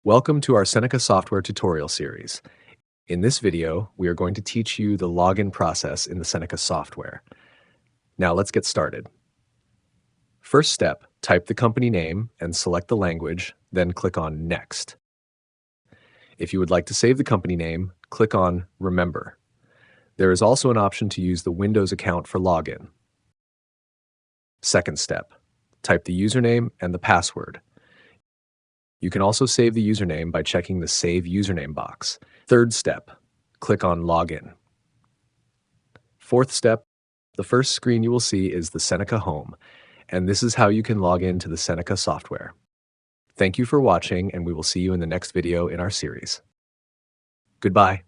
Welcome to our Seneca software tutorial series. In this video, we are going to teach you the login process in the Seneca software. Now let's get started. First step, type the company name and select the language, then click on Next. If you would like to save the company name, click on Remember. There is also an option to use the Windows account for login. Second step, type the username and the password. You can also save the username by checking the Save Username box. Third step, click on Login. Fourth step, the first screen you will see is the Seneca Home, and this is how you can log in to the Seneca software. Thank you for watching, and we will see you in the next video in our series. Goodbye.